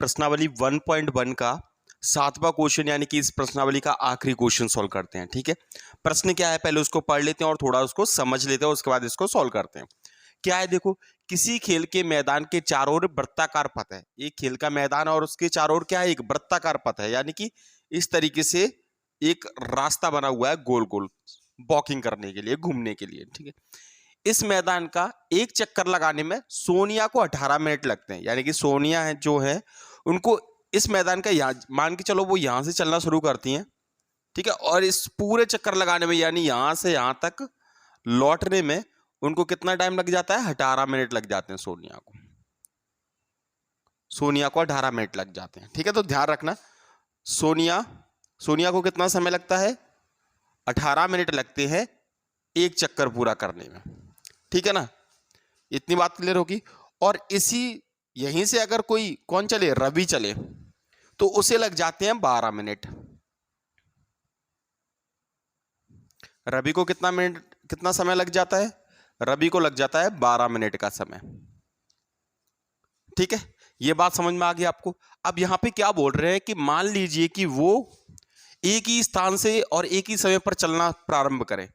प्रश्नावली 1.1 का 7वां क्वेश्चन यानी कि इस प्रश्नावली का आखिरी क्वेश्चन सॉल्व करते हैं। ठीक है, प्रश्न क्या है पहले उसको पढ़ लेते हैं और थोड़ा उसको समझ लेते हैं, उसके बाद इसको सॉल्व करते हैं। क्या है देखो, किसी खेल के मैदान के चारों ओर वृत्ताकार पथ है। एक खेल का मैदान और उसके चारों ओर क्या है, एक वृत्ताकार पथ है, यानी कि इस तरीके से एक रास्ता बना हुआ है गोल गोल वॉकिंग करने के लिए, घूमने के लिए। ठीक है, इस मैदान का एक चक्कर लगाने में सोनिया को 18 मिनट लगते हैं। यानी कि सोनिया है जो है उनको इस मैदान का यहाँ मान के चलो वो यहां से चलना शुरू करती हैं। ठीक है, और इस पूरे चक्कर लगाने में यानी यहां से यहां तक लौटने में उनको कितना टाइम लग जाता है, 18 मिनट लग जाते हैं सोनिया को 18 मिनट लग जाते हैं। ठीक है, तो ध्यान रखना सोनिया को कितना समय लगता है, 18 मिनट लगते हैं एक चक्कर पूरा करने में। ठीक है ना, इतनी बात क्लियर होगी। और इसी यहीं से अगर कोई कौन चले, रवि चले, तो उसे लग जाते हैं 12 मिनट। रवि को कितना समय लग जाता है, रवि को लग जाता है 12 मिनट का समय। ठीक है, यह बात समझ में आ गई आपको। अब यहां पे क्या बोल रहे हैं कि मान लीजिए कि वो एक ही स्थान से और एक ही समय पर चलना प्रारंभ करें।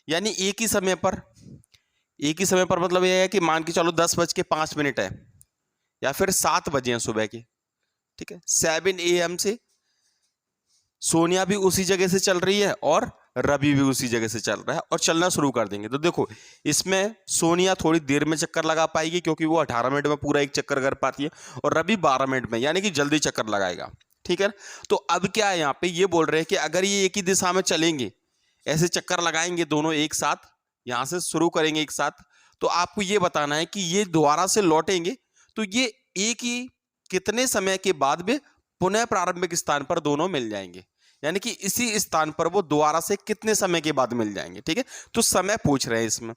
यानी एक ही समय पर मतलब यह है कि मान के चलो 10:05 है या फिर 7 बजे हैं सुबह के। ठीक है, 7 AM से सोनिया भी उसी जगह से चल रही है और रवि भी उसी जगह से चल रहा है और चलना शुरू कर देंगे। तो देखो, इसमें सोनिया थोड़ी देर में चक्कर लगा पाएगी क्योंकि वो 18 मिनट में पूरा एक चक्कर कर पाती है, और रवि 12 मिनट में, यानी कि जल्दी चक्कर लगाएगा। ठीक है, तो अब क्या है, यहाँ पे ये बोल रहे हैं कि अगर ये एक ही दिशा में चलेंगे, ऐसे चक्कर लगाएंगे दोनों एक साथ, यहां से शुरू करेंगे एक साथ, तो आपको ये बताना है कि ये दोबारा से लौटेंगे तो ये एक ही कितने समय के बाद में पुनः प्रारंभिक स्थान पर दोनों मिल जाएंगे। यानी कि इसी स्थान पर वो दोबारा से कितने समय के बाद मिल जाएंगे। ठीक है, तो समय पूछ रहे हैं इसमें।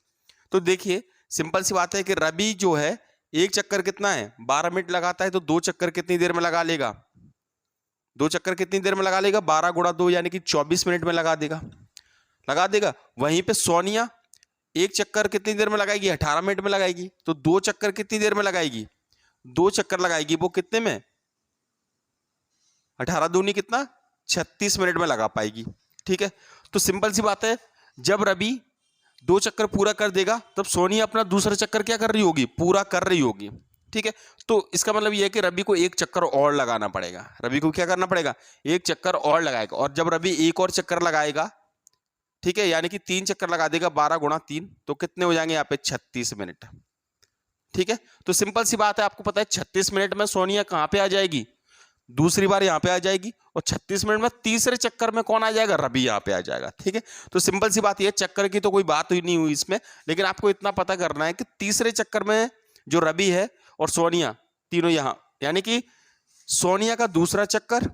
तो देखिए, सिंपल सी बात है कि रवि जो है एक चक्कर कितना है, 12 मिनट लगाता है, तो 2 चक्कर कितनी देर में लगा लेगा, 2 चक्कर कितनी देर में लगा लेगा, 12 गुणा 2 यानी कि 24 मिनट में लगा देगा। वहीं पे सोनिया एक चक्कर कितनी देर में लगाएगी, 18 मिनट में लगाएगी। तो 2 चक्कर कितनी देर में लगाएगी, 2 चक्कर लगाएगी वो कितने में, 18 दूनी कितना, 36 मिनट में लगा पाएगी। ठीक है, तो सिंपल सी बात है, जब रवि 2 चक्कर पूरा कर देगा तब सोनिया अपना दूसरा चक्कर क्या कर रही होगी, पूरा कर रही होगी। ठीक है, तो इसका मतलब यह है कि रवि को एक चक्कर और लगाना पड़ेगा। रवि को क्या करना पड़ेगा, एक चक्कर और लगाएगा। और जब रवि एक और चक्कर लगाएगा, ठीक है, यानी कि 3 चक्कर लगा देगा, 12 गुणा 3, तो कितने हो जाएंगे यहाँ पे, 36 मिनट। ठीक है, तो सिंपल सी बात है, आपको पता है 36 मिनट में सोनिया कहां पे आ जाएगी, दूसरी बार यहां पे आ जाएगी, और 36 मिनट में तीसरे चक्कर में कौन आ जाएगा, रवि यहां पे आ जाएगा। ठीक है, तो सिंपल सी बात, ये चक्कर की तो कोई बात ही नहीं हुई इसमें, लेकिन आपको इतना पता करना है कि तीसरे चक्कर में जो रवि है और सोनिया तीनों यहां, यानी कि सोनिया का दूसरा चक्कर,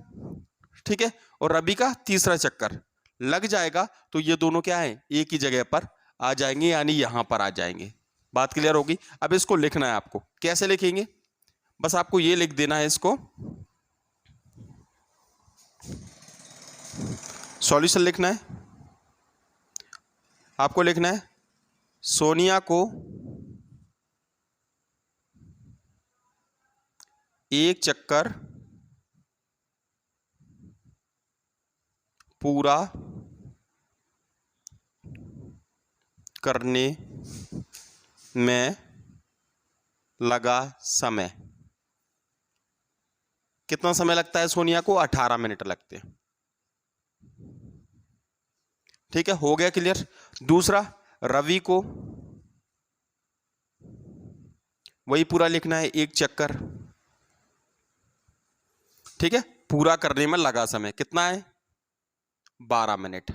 ठीक है, और रवि का तीसरा चक्कर लग जाएगा, तो ये दोनों क्या है, एक ही जगह पर आ जाएंगे, यानी यहां पर आ जाएंगे। बात क्लियर होगी। अब इसको लिखना है आपको, कैसे लिखेंगे, बस आपको ये लिख देना है, इसको सॉल्यूशन लिखना है। आपको लिखना है सोनिया को एक चक्कर पूरा करने में लगा समय, कितना समय लगता है सोनिया को, 18 मिनट लगते हैं। ठीक है, हो गया क्लियर। दूसरा, रवि को वही पूरा लिखना है, एक चक्कर, ठीक है, पूरा करने में लगा समय कितना है, 12 मिनट।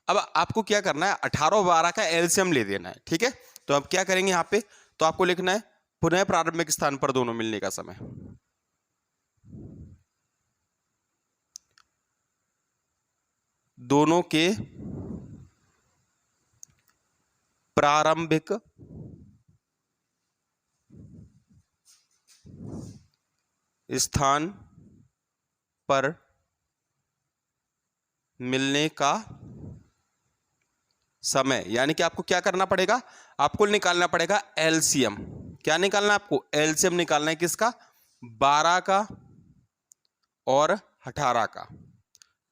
अब आपको क्या करना है, 18 और 12 का एलसीएम ले देना है। ठीक है, तो अब क्या करेंगे यहां पे, तो आपको लिखना है पुनः प्रारंभिक स्थान पर दोनों मिलने का समय। दोनों के प्रारंभिक स्थान पर मिलने का समय, यानी कि आपको क्या करना पड़ेगा, आपको निकालना पड़ेगा एलसीएम। क्या निकालना है आपको, एलसीएम निकालना है, किसका, 12 का और 18 का,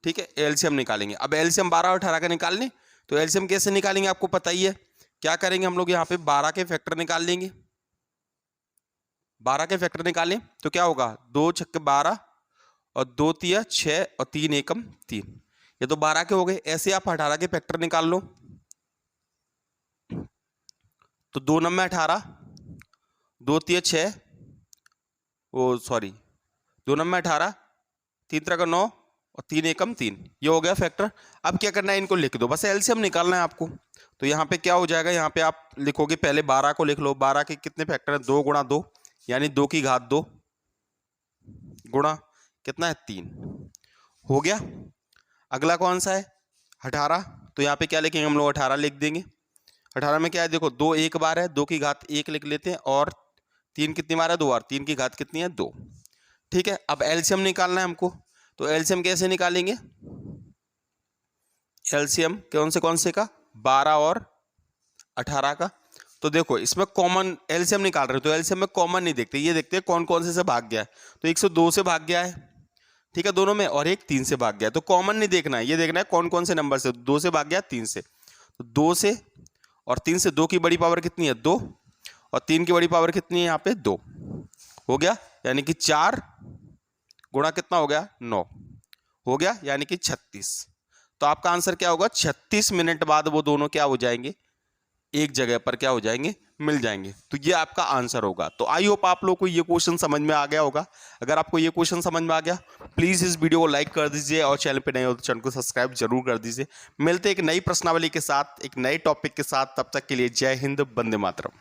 ठीक है, एलसीएम निकालेंगे। अब एलसीएम 12 और 18 का निकालने, तो एलसीएम कैसे निकालेंगे आपको पता ही है। क्या करेंगे हम लोग यहाँ पे 12 के फैक्टर निकाल लेंगे। 12 के फैक्टर निकालें तो क्या होगा, 2 छक्के 12 और 2 तिया 6 और 3 एकम 3, ये तो 12 के हो गए। ऐसे आप 18 के फैक्टर निकाल लो, तो 2 नंबर 18, 2 तिया 6, ओ सॉरी 2 नंबर 18, 3 तरह का 9 और 3 एकम 3, ये हो गया फैक्टर। अब क्या करना है, इनको लिख दो, बस एलसीएम निकालना है आपको। तो यहाँ पे क्या हो जाएगा, यहाँ पे आप लिखोगे पहले 12 को लिख लो। 12 के कितने फैक्टर है, 2 गुणा 2 यानी 2 की घात 2 गुणा कितना है 3, हो गया। अगला कौन सा है 18, तो यहाँ पे क्या लिखेंगे हम लोग, 18 लिख देंगे। 18 में क्या है देखो, 2 एक बार है, 2 की घात 1 लिख लेते हैं, और 3 कितनी बार है, 2 बार, 3 की घात कितनी है 2, ठीक है। अब एलसीएम निकालना है हमको, तो एलसीएम कैसे निकालेंगे, एलसीएम कौन से का, 12 और 18 का। तो देखो इसमें कॉमन एलसीएम निकाल रहे हो, तो एलसीएम में कॉमन नहीं देखते, ये देखते हैं कौन कौन से भाग गया है। तो 102 से भाग गया है, ठीक है, दोनों में, और एक 3 से भाग गया है। तो कॉमन नहीं देखना है, ये देखना है कौन कौन से नंबर से। 2 से भाग गया, 3 से, तो 2 से और 3 से, 2 की बड़ी पावर कितनी है 2, और 3 की बड़ी पावर कितनी है यहाँ पे 2, हो गया, यानी कि 4 गुणा कितना हो गया 9, हो गया, यानी कि 36। तो आपका आंसर क्या होगा, 36 मिनट बाद वो दोनों क्या हो जाएंगे, एक जगह पर क्या हो जाएंगे, मिल जाएंगे। तो ये आपका आंसर होगा। तो आई होप आप लोग को ये क्वेश्चन समझ में आ गया होगा। अगर आपको ये क्वेश्चन समझ में आ गया, प्लीज इस वीडियो को लाइक कर दीजिए, और चैनल पे नए हो तो चैनल को सब्सक्राइब जरूर कर दीजिए। मिलते हैं एक नई प्रश्नावली के साथ, एक नए टॉपिक के साथ, तब तक के लिए जय हिंद, वंदे मातरम।